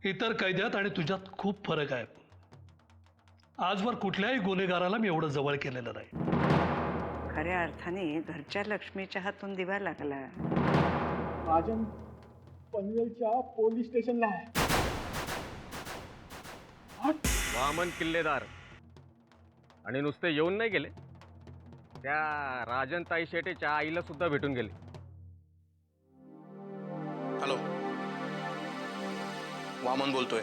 इतर कैद्यात आणि तुझ्यात खूप फरक आहे. आजवर कुठल्याही गुन्हेगाराला मी एवढं जवळ केलेलं नाही. खऱ्या अर्थाने घरच्या लक्ष्मीच्या हातून दिवा लागला. राजन पनवेलच्या पोलीस स्टेशनला आहे. वामन किल्लेदार आणि नुसते येऊन नाही गेले, त्या राजन ताई शेटेच्या आईला सुद्धा भेटून गेले. हॅलो, वामन बोलतोय.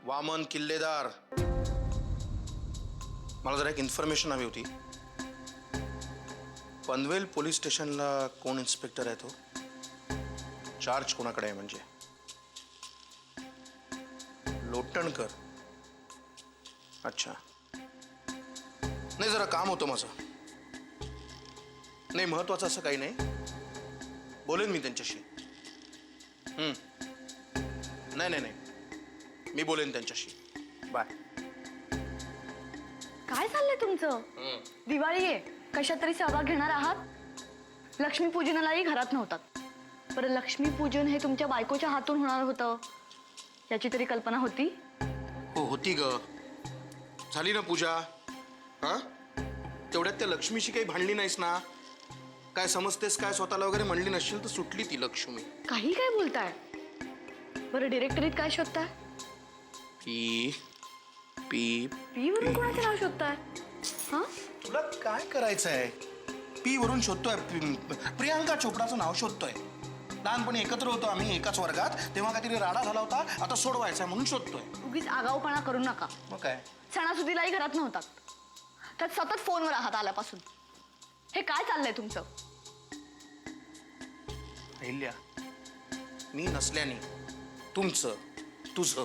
वामन किल्लेदार, मला जरा एक इन्फॉर्मेशन हवी होती. पनवेल पोलीस स्टेशनला कोण इन्स्पेक्टर आहे तो? चार्ज कोणाकडे आहे? म्हणजे लोटणकर. अच्छा, नाही जरा काम होतं माझं. नाही महत्वाचं असं काही नाही, बोलेन मी त्यांच्याशी. नाही नाही नाही, मी बोलेन त्यांच्याशी. बाय. काय चाललंय तुमचं? दिवाळी आहे, कशात तरी सहभाग घेणार आहात? लक्ष्मीपूजनालाही घरात नव्हतात. बरं, लक्ष्मीपूजन हे तुमच्या बायकोच्या हातून होणार होतं, याची तरी कल्पना होती? हो होती ग, झाली ना पूजा. हा, तेवढ्यात त्या लक्ष्मीशी काही भांडली नाहीस ना? काय समजतेस काय स्वतःला वगैरे म्हणली नसशील तर सुटली ती लक्ष्मी. काही काय बोलताय? बरं, डिरेक्टरीत काय शोधताय? पी पी पी वरून कोणाचं नाव शोधताय? हा, तुला काय करायचं आहे? पी वरून शोधतोय. प्रियांका चोपडाचं नाव शोधतोय. लहानपणी एकत्र होतो आम्ही एकाच वर्गात, तेव्हा काहीतरी राडा झाला होता, आता सोडवायचा म्हणून शोधतोय. उगीच आगाऊपणा करू नका. मग काय? सणासुदीलाही घरात नव्हतात, त्यात सतत फोनवर आहात आल्यापासून. हे काय चाललंय तुमचं? अहिल्या, मी नसल्याने तुमचं तुझं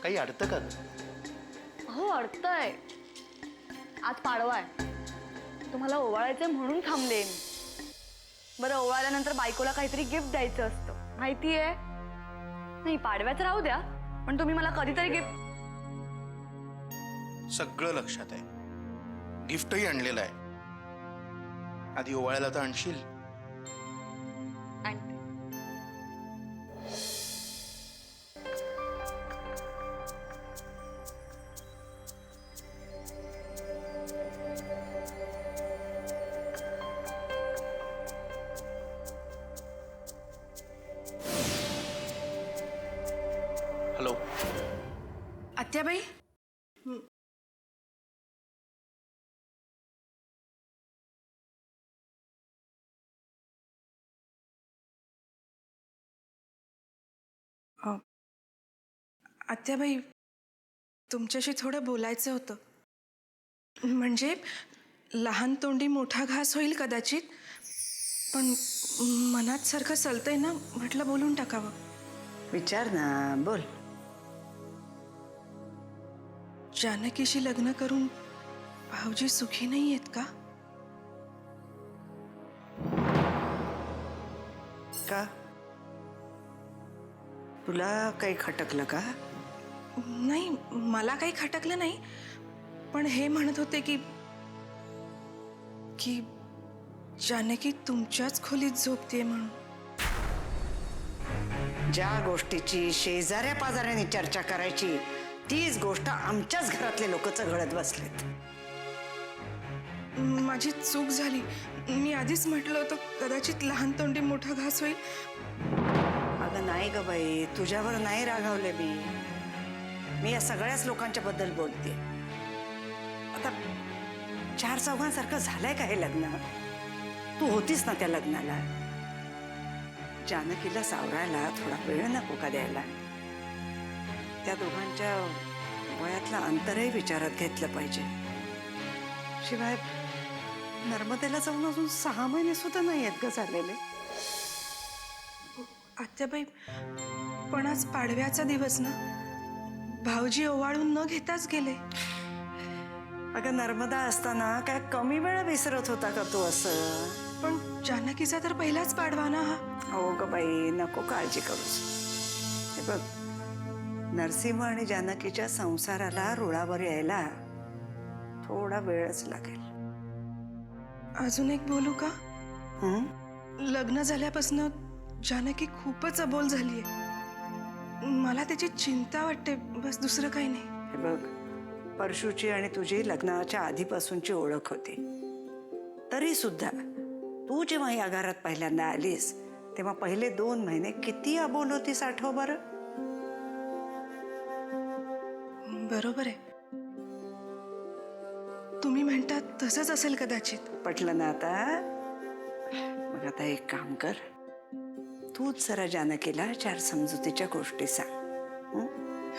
काही अडतं का? हो, अडतंय. आज पाडवा आहे, तुम्हाला ओवाळायचंय म्हणून थांबले मी. बरं, ओवाळल्यानंतर बायकोला काहीतरी गिफ्ट द्यायचं असतं, माहितीये? नाही, पाडव्याचं राहू द्या, पण तुम्ही मला कधीतरी गिफ्ट. सगळं लक्षात आहे, गिफ्टही आणलेलं आहे. आधी ओवाळ्याला तर आणशील. आणते. हॅलो आत्याबाई, आत्याबाई, तुमच्याशी थोडं बोलायचं होतं. म्हणजे लहान तोंडी मोठा घास होईल कदाचित, पण मनात सारखं चलतंय ना, म्हटलं बोलून टाकावं. विचार ना, बोल. जानकीशी लग्न करून भाऊजी सुखी नाही आहेत का? का तुला काही खटकलं का? नाही, मला काही खटकलं नाही, पण हे म्हणत होते की की जानकी तुमच्याच खोलीत झोपते म्हणून. ज्या गोष्टीची शेजाऱ्या पाजाऱ्यांनी चर्चा करायची, तीच गोष्ट आमच्याच घरातले लोक चघळत बसलेत. माझी चूक झाली. मी आधीच म्हटलं होतं कदाचित लहान तोंडी मोठा घास होईल. अगं नाही ग बाई, तुझ्यावर नाही रागावले मी या सगळ्याच लोकांच्या बद्दल बोलते. आता 4 चौघांसारखं झालंय का हे लग्न? तू होतीस ना त्या लग्नाला. जानकीला सावरायला थोडा वेळ नको का द्यायला? त्या दोघांच्या वयातलं अंतरही विचारात घेतलं पाहिजे. शिवाय नर्मदेला जाऊन अजून 6 महिने सुद्धा नाही आहेत ग झालेले. आत्याबाई, पण आज पाडव्याचा दिवस ना, भाऊजी ओवाळून न घेताच गेले. अगं, नर्मदा असताना काय कमी वेळा विसरत होता का तू असं? पण जानकीचा तर पहिलाच पाडवा ना हा. हो ग बाई, नको काळजी करूस. हे बघ, नरसिंह आणि जानकीच्या संसाराला रुळावर यायला थोडा वेळच लागेल. अजून एक बोलू का? हं? लग्न झाल्यापासून जानकी खूपच अबोल झालीये. मला त्याची चिंता वाटते, बस दुसरं काही नाही. हे बघ, परशूची आणि तुझी लग्नाच्या आधीपासूनची ओळख होती. तरी सुद्धा तू जेव्हा या घरात पहिल्यांदा आलीस तेव्हा पहिले 2 महिने किती अबोल होतीस, आठव बरं. बरोबर आहे. तुम्ही म्हणतात तसंच असेल कदाचित. पटलं ना आता? मग आता एक काम कर, तूच जरा जानकीला 4 समजुतीच्या गोष्टी सांग. हं?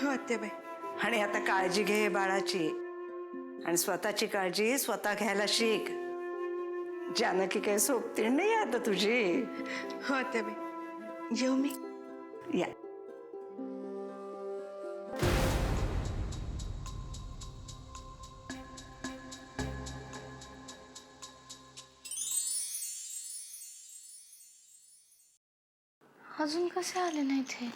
हो आत्याबाई. आणि आता काळजी घे बाळाची, आणि स्वतःची काळजी स्वतः घ्यायला शिक. जानकी काही सोबती नाही आता तुझी. हो आत्याबाई. जेव मी. या. अजून कसे आले नाहीत हे?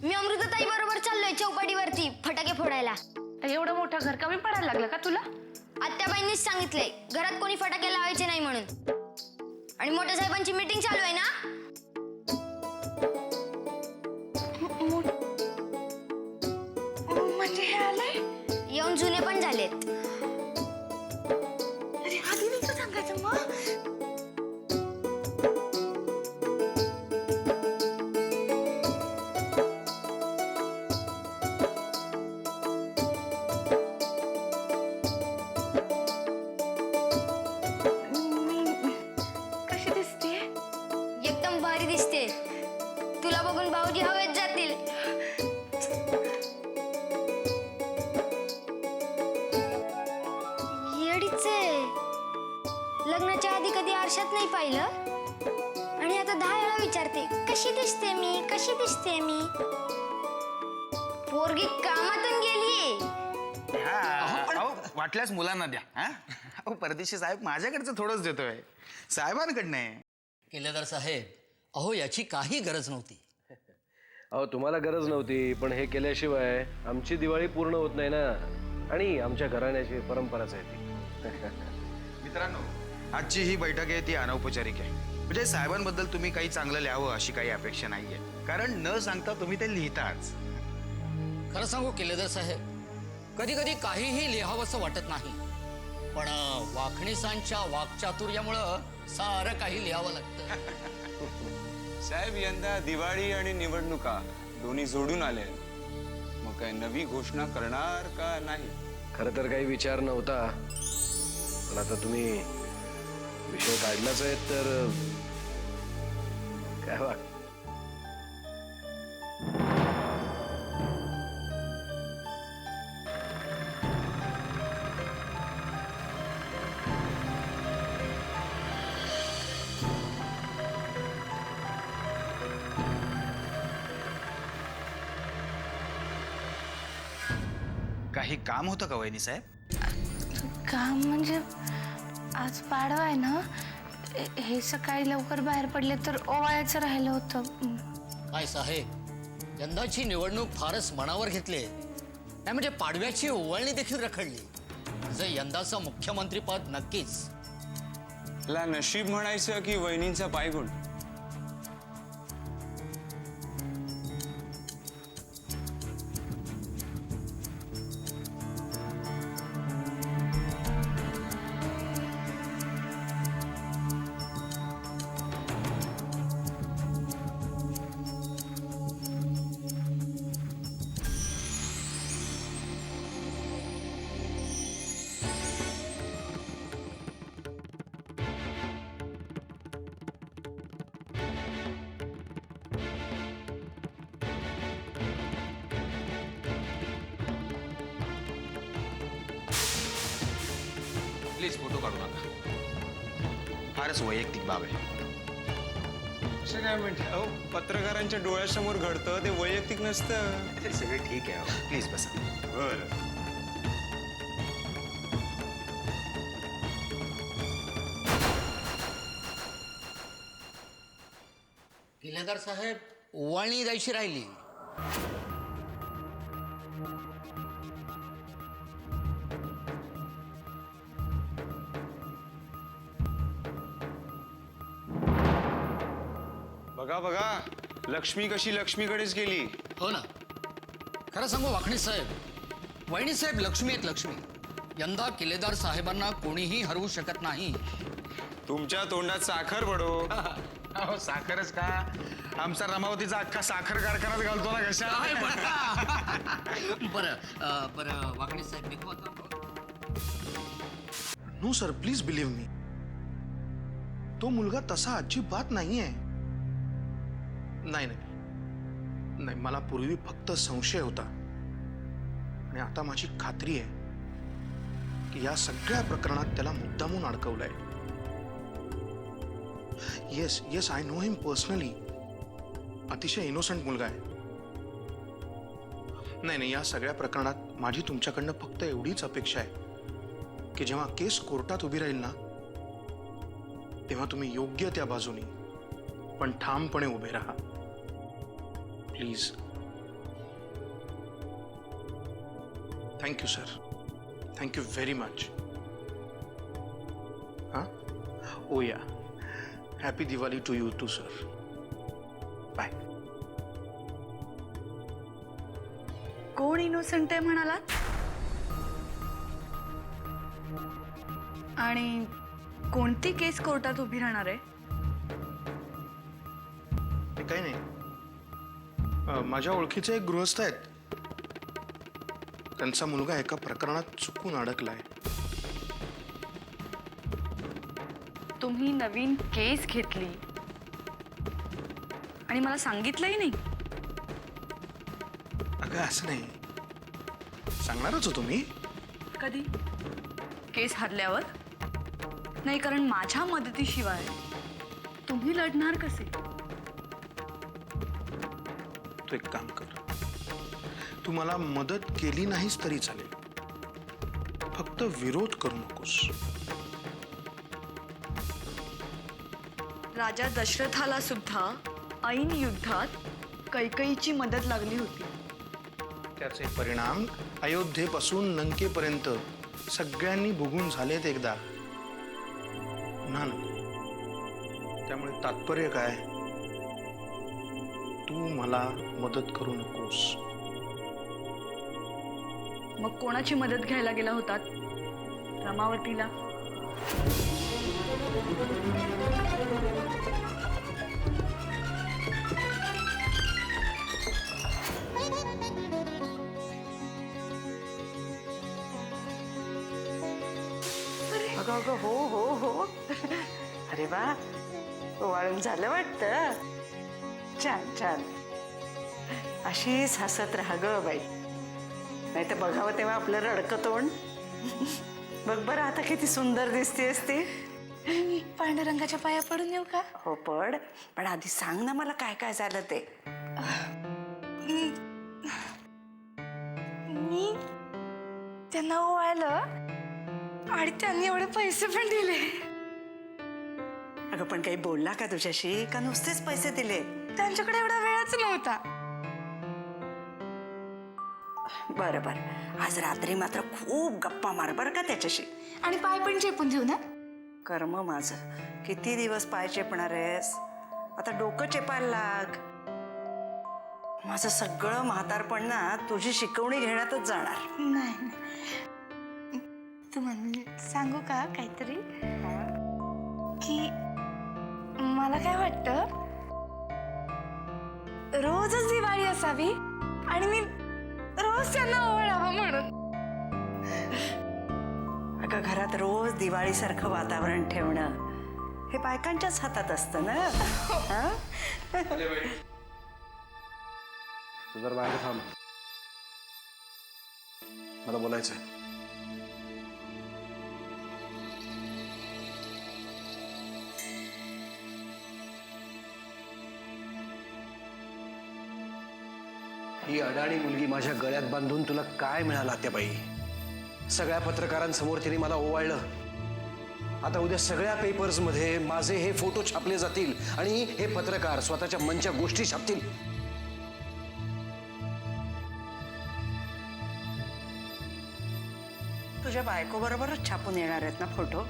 मी अमृताताई बरोबर चाललोय चौपाटीवरती फटाके फोडायला. एवढं मोठं घर कमी पडायला लागलं का तुला? आत्याबाईंनीच सांगितलंय घरात कोणी फटाके लावायचे नाही म्हणून. आणि मोठ्या साहेबांची मीटिंग चालू आहे ना. म्हणजे हे आलंय? येऊन जुने पण झालेत. अरे आधी नाही का सांगायचं मग? कशी दिसते? एकदम भारी दिसते. तुला बघून भाऊजी हवेत जातील. येडीच आहे. लग्नाच्या आधी कधी आरशात नाही पाहिलं आणि आता 10 वेळा विचारते कशी दिसते मी, कशी दिसते मी. पोरगी कामातून गेलीये. अहो वाटल्यास मुलांना द्या. अहो परदेशी साहेब माझ्याकडचं थोडंच देतोय, साहेबांकडनं आहे. केलेदार साहेब, अहो याची काही गरज नव्हती. अहो तुम्हाला गरज नव्हती, पण हे केल्याशिवाय आमची दिवाळी पूर्ण होत नाही ना, आणि आमच्या घराण्याची परंपराच आहे ती. मित्रांनो, आजची ही बैठक आहे ती अनौपचारिक आहे. म्हणजे साहेबांबद्दल तुम्ही काही चांगलं लिहावं अशी काही अपेक्षा नाहीये, कारण न सांगता तुम्ही ते लिहिताच. खरं सांगू केलेदार साहेब, कधी कधी काहीही लिहावंसं वाटत नाही, पण वाखणीसांच्या वाक्चातुर्यामुळं सारं काही लिहावं लागतं. साहेब, यंदा दिवाळी आणि निवडणुका दोन्ही जोडून आले. मग काय नवी घोषणा करणार का नाही? खरं तर काही विचार नव्हता, पण आता तुम्ही विषय काढलाच आहे तर काय वाट. काही काम होतं का वहिनी साहेब? काम म्हणजे आज पाडवा आहे ना, हे सकाळी लवकर बाहेर पडले तर ओवाळ्याचं राहिलं होतं. काय साहेब, यंदाची निवडणूक फारच मनावर घेतली. नाही म्हणजे पाडव्याची ओवाळणी देखील रखडली. म्हणजे यंदाचं मुख्यमंत्रीपद नक्कीच. ला नशीब म्हणायचं की वहिनींचा पायगुण? प्लीज फोटो काढू नका, फारच वैयक्तिक बाब आहे. असं काय म्हणते? अहो, पत्रकारांच्या डोळ्यासमोर घडतं ते वैयक्तिक नसतं. ते सगळे ठीक आहे, प्लीज बसा. बरं. केलेदार साहेब, ओवाळणी द्यायची राहिली. बघा बघा, लक्ष्मी कशी लक्ष्मीकडेच गेली. हो ना. खरं सांगू वाखणी साहेब, वहिनी साहेब लक्ष्मी आहेत लक्ष्मी. यंदा किल्लेदार साहेबांना कोणीही हरवू शकत नाही. तुमच्या तोंडात साखर पडो. अहो साखरच का, आमचा रमावतीचा अख्खा साखर कारखानाच घालतो ना कशा. बरं वाखणी साहेब निघू आता. नो सर, प्लीज बिलीव्ह मी. तो मुलगा तसा अजिबात नाहीये. नाही नाही नाही, मला पूर्वी फक्त संशय होता आणि आता माझी खात्री आहे की या सगळ्या प्रकरणात त्याला मुद्दामून अडकवलंय. Yes yes, I know him personally. अतिशय इनोसंट मुलगा आहे. नाही नाही, या सगळ्या प्रकरणात माझी तुमच्याकडनं फक्त एवढीच अपेक्षा आहे की जेव्हा केस कोर्टात उभी राहील ना, तेव्हा तुम्ही योग्य त्या बाजूनी पण ठामपणे उभे राहा. Please. Thank you sir, thank you very much. हां, oh yeah, happy Diwali to you too sir. Bye. कोण इनोसंट आहे म्हणालात? आणि कोणती केस कोर्टात उभी राहणार आहे? ते काही नाही, माझ्या ओळखीचे एक गृहस्थ आहेत. त्यांचा मुलगा एका प्रकरणात चुकून अडकलाय. तुम्ही नवीन केस घेतली आणि मला सांगितलंही नाही. अगं असं नाही, सांगणारच होतो मी. कधी? केस हरल्यावर? नाही, कारण माझ्या मदतीशिवाय तुम्ही लढणार कसे? तू एक काम कर, तू मला मदत केली नाहीस तरी चालेल, फक्त विरोध करू नकोस. राजा दशरथाला सुद्धा ऐन युद्धात कैकईची मदत लागली होती. त्याचे परिणाम अयोध्येपासून लंकेपर्यंत सगळ्यांनी भोगून झालेत एकदा. पुन्हा नको. त्यामुळे तात्पर्य काय, तू मला मदत करू नकोस. मग कोणाची मदत घ्यायला गेला होतात? रमावतीला? अगं अगं, हो हो हो. अरे वा, वाळून झालं वाटतं. छान छान. अशीच हसत राहा ग बाई, नाही तर बघावं तेव्हा आपलं रडकं तोंड. बघ बरं आता किती सुंदर दिसतेस ती. पांडुरंगाच्या पाया पडून येऊ का? हो पड, पण आधी सांग ना मला काय काय झालं ते. मी त्यांना ओवाळलं आणि त्यांनी एवढे पैसे पण दिले. अगं पण काही बोलला का तुझ्याशी, का नुसतेच पैसे दिले? त्यांच्याकडे एवढा वेळच नव्हता. बरं बरं, आज रात्री मात्र खूप गप्पा मार बरं का त्याच्याशी. आणि पाय पण चेपून घेऊ ना. कर्म माझं, किती दिवस पाय चेपणार आहेस? आता डोकं चेपायला लाग. माझं सगळं म्हातारपण ना तुझी शिकवणी घेण्यातच जाणार. नाही, तुम्हाला सांगू का काहीतरी, की मला काय वाटतं, रोजच दिवाळी असावी आणि मी रोज त्यांना ओवाळावं म्हणून. अगं घरात रोज दिवाळीसारखं वातावरण ठेवणं हे बायकांच्याच हातात असतं ना. हं? तू जर बाहेर थांब, मला बोलायचंय. ही अडाणी मुलगी माझ्या गळ्यात बांधून तुला काय मिळालं त्या बाई? सगळ्या पत्रकारांसमोर तिने मला ओवाळलं. आता उद्या सगळ्या पेपर्समध्ये माझे हे फोटो छापले जातील आणि हे पत्रकार स्वतःच्या मनच्या गोष्टी छापतील. तुझ्या बायको बरोबरच छापून येणार आहेत ना फोटो?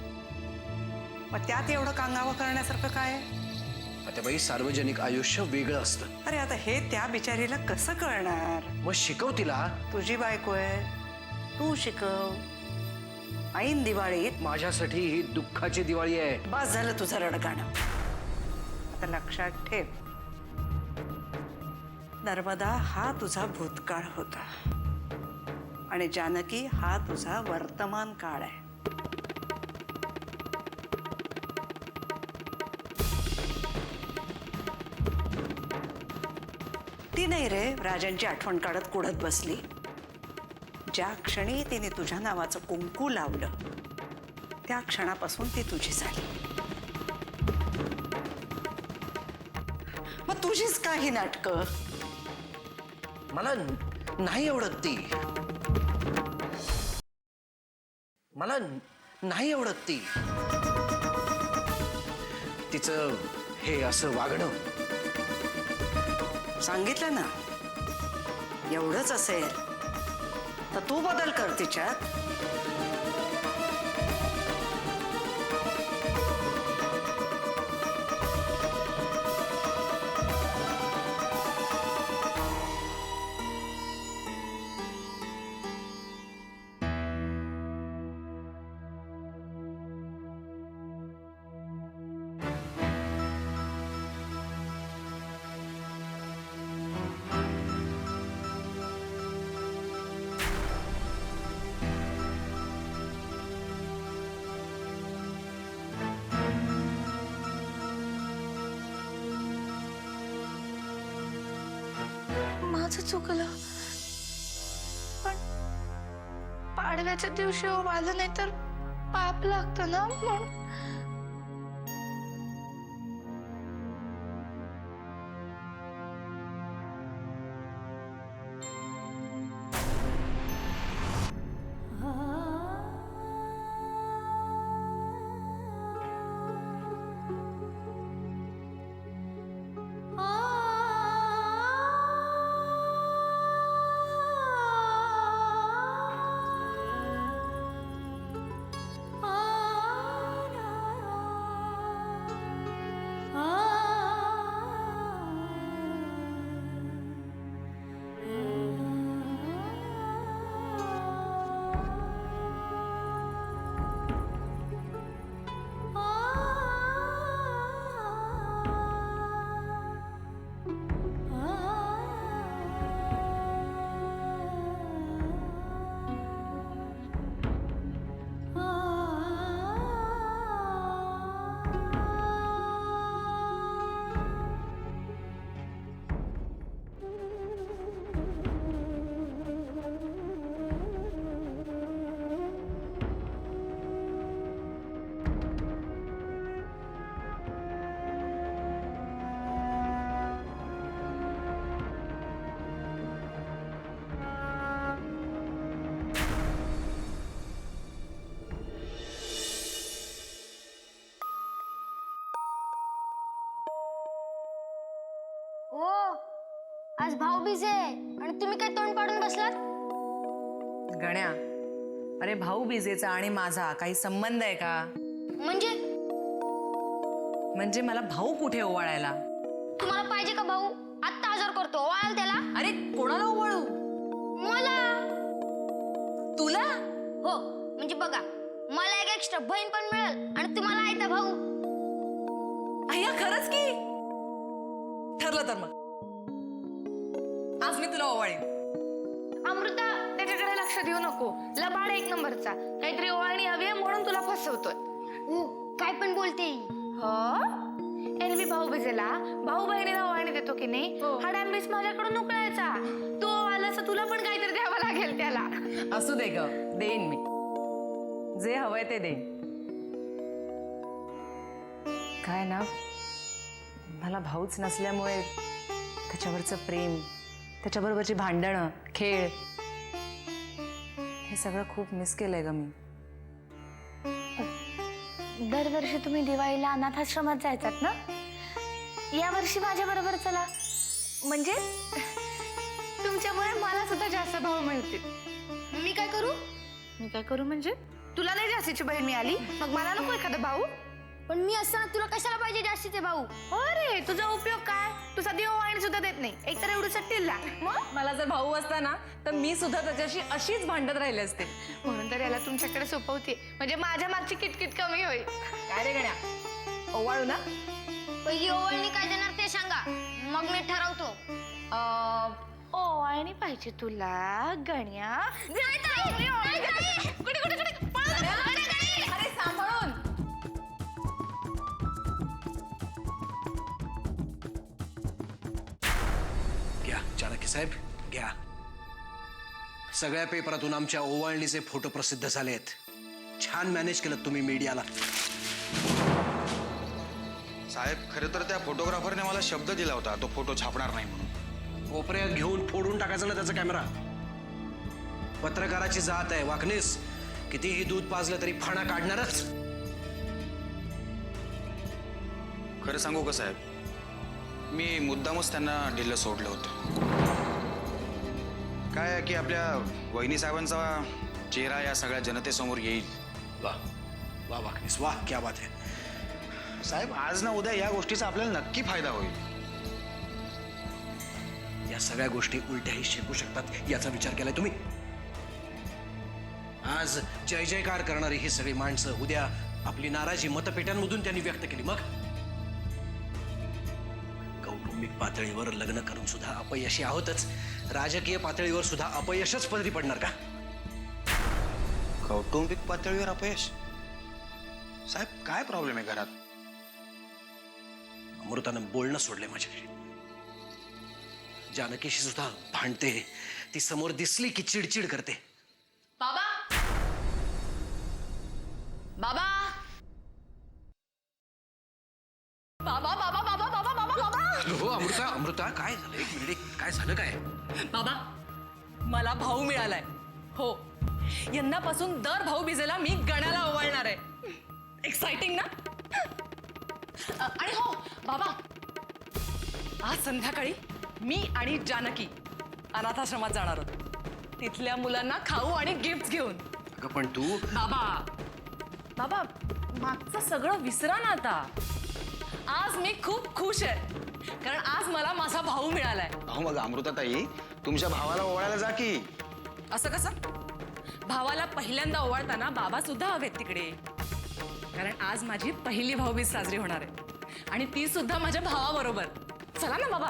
मग त्यात एवढं कांगावं करण्यासारखं काय आहे? आत्याबाई, सार्वजनिक आयुष्य वेगळं असतं. अरे आता हे त्या बिचारीला कसं कळणार? मग शिकव तिला. तुझी बायको आहे, तू शिकव. ऐन दिवाळीत माझ्यासाठी ही दुःखाची दिवाळी आहे. बस झालं तुझं रडगाणं. आता लक्षात ठेव, नर्मदा हा तुझा भूतकाळ होता आणि जानकी हा तुझा वर्तमान काळ आहे. ती नाही रे राजांची आठवण काढत कुढत बसली. ज्या क्षणी तिने तुझ्या नावाचं कुंकू लावलं त्या क्षणापासून ती तुझी झाली. मग तुझीच काही नाटकं? मला नाही आवडत ती. मला नाही आवडत ती. तिचं हे असं वागणं. सांगितलं ना, एवढंच असेल तर तू बदल कर तिच्यात. माझं चुकलं, पण पाडव्याच्या दिवशी ओवाळलं नाही तर पाप लागतं ना. म्हणून ओ, आज भाऊबीज आहे आणि तुम्ही काय तोंड पाडून बसलात? गण्या, अरे भाऊबीजेचा आणि माझा काही संबंध आहे का? म्हणजे मला भाऊ कुठे ओवाळायला? तुम्हाला पाहिजे का भाऊ? आत्ता हजर करतो, ओवाळाल त्याला. अरे कोणाला ओवाळू? मला. तुला? हो, म्हणजे बघा, मला एक एक्स्ट्रा बहीण पण मिळेल आणि तुम्हाला आहे भाऊ. अय्या, खरंच की? ठरलं तर मग आज मी तुला ओवाळीन. अमृता, त्याच्याकडे लक्ष देऊ नको. लबाड एक नंबरचा. काहीतरी ओवाळणी हवी आहे म्हणून तुला फसवतोय. काय पण बोलते. एरवी भाऊ बिजेला भाऊ बहिणीला ओवाळणी देतो की नाही, हा डॅम्बिस माझ्याकडून उकळायचा. तू ओवाळलास तर तुला पण काहीतरी द्यावं लागेल त्याला. असू दे ग, देईन मी. जे हवंय ते देईन. काय ना, मला भाऊच नसल्यामुळे त्याच्यावरचं प्रेम, त्याच्याबरोबरची भांडणं, खेळ, हे सगळं खूप मिस केलंय ग मी. दरवर्षी तुम्ही दिवाळीला अनाथाश्रमात जायचात ना, यावर्षी माझ्या बरोबर चला. म्हणजे तुमच्यामुळे मला सुद्धा जास्त भाऊ मिळतील. मी काय करू? मी काय करू म्हणजे? तुला नाही जास्तीची बहीण मिळाली, मग मला नको एखादा भाऊ? पण मी असताना तुला कशाला पाहिजे जास्तीचे भाऊ? अरे तुझा उपयोग काय? तू साधी ओवाळणी सुद्धा देत नाही, एकतर एवढं टिल्ला. मग मला जर भाऊ असता ना तर मी सुद्धा त्याच्याशी अशीच भांडत राहिले असते. म्हणून तर याला तुमच्याकडे सोपवते, म्हणजे माझ्या मागची किटकिट कमी होईल. काय रे गण्या, ओवाळू ना? पहिली ओवाळणी काय देणार ते सांगा, मग मी ठरवतो. ओवाळणी पाहिजे तुला गण्या? अरे सांभाळून. घ्या चाणक्य साहेब घ्या. सगळ्या पेपरातून आमच्या ओवाळणीचे फोटो प्रसिद्ध झालेत. छान मॅनेज केलं तुम्ही मीडियाला. साहेब खरं तर त्या फोटोग्राफरने मला शब्द दिला होता तो फोटो छापणार नाही म्हणून. कोपऱ्यात घेऊन फोडून टाकायचं ना त्याचा कॅमेरा. पत्रकाराची जात आहे वाकणीस, कितीही दूध पाजलं तरी फाणा काढणारच. खरं सांगू का साहेब, मी मुद्दामच त्यांना ढिल्लं सोडलं होतं. काय आहे की आपल्या वहिनी साहेबांचा चेहरा या सगळ्या जनतेसमोर येईल. वाह वाह वाकणीस वाह, क्या बात आहे. साहेब आज ना उद्या या गोष्टीचा आपल्याला नक्की फायदा होईल. या सगळ्या गोष्टी उलट्याही शिकू शकतात याचा विचार केलाय तुम्ही? आज जय जयकार करणारी ही सगळी माणसं उद्या आपली नाराजी मतपेट्यांमधून त्यांनी व्यक्त केली, मग कौटुंबिक पातळीवर लग्न करून सुद्धा अपयशी आहोतच, राजकीय पातळीवर सुद्धा अपयशच पदरी पडणार का? कौटुंबिक पातळीवर अपयश? साहेब काय प्रॉब्लेम आहे घरात? अमृतानं बोलणं सोडलंय माझ्याशी. जानकीशी सुद्धा भांडते, ती समोर दिसली की चिडचिड करते. बाबा बाबा बाबा बाबा बाबा बाबा बाबा बाबा. हो अमृता अमृता काय झालं? एक मिनिट, काय झालं काय? बाबा मला भाऊ मिळालाय. हो, यंदापासून दर भाऊबीजेला मी गण्याला ओवाळणार आहे. एक्साइटिंग ना? आणि हो बाबा, आज संध्याकाळी मी आणि जानकी अनाथाश्रमात जाणार आहोत. तिथल्या मुलांना खाऊ आणि गिफ्ट घेऊन. अगं पण तू बाबा बाबा मागचं सगळं विसरा ना आता. आज मी खूप खुश आहे कारण आज मला माझा भाऊ मिळालाय. अहो मग अमृताताई, तुमच्या भावाला ओवाळायला जा की. असं कसं? भावाला पहिल्यांदा ओवाळताना बाबा सुद्धा हवेत तिकडे, कारण आज माझी पहिली भाऊबीज साजरी होणार आहे आणि ती सुद्धा माझ्या भावाबरोबर. चला ना बाबा.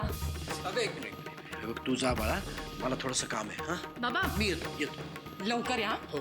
अगं एक मिनिट, तू जा बाळा, मला थोडंसं काम आहे. हा बाबा मी येतो. लवकर या. हो.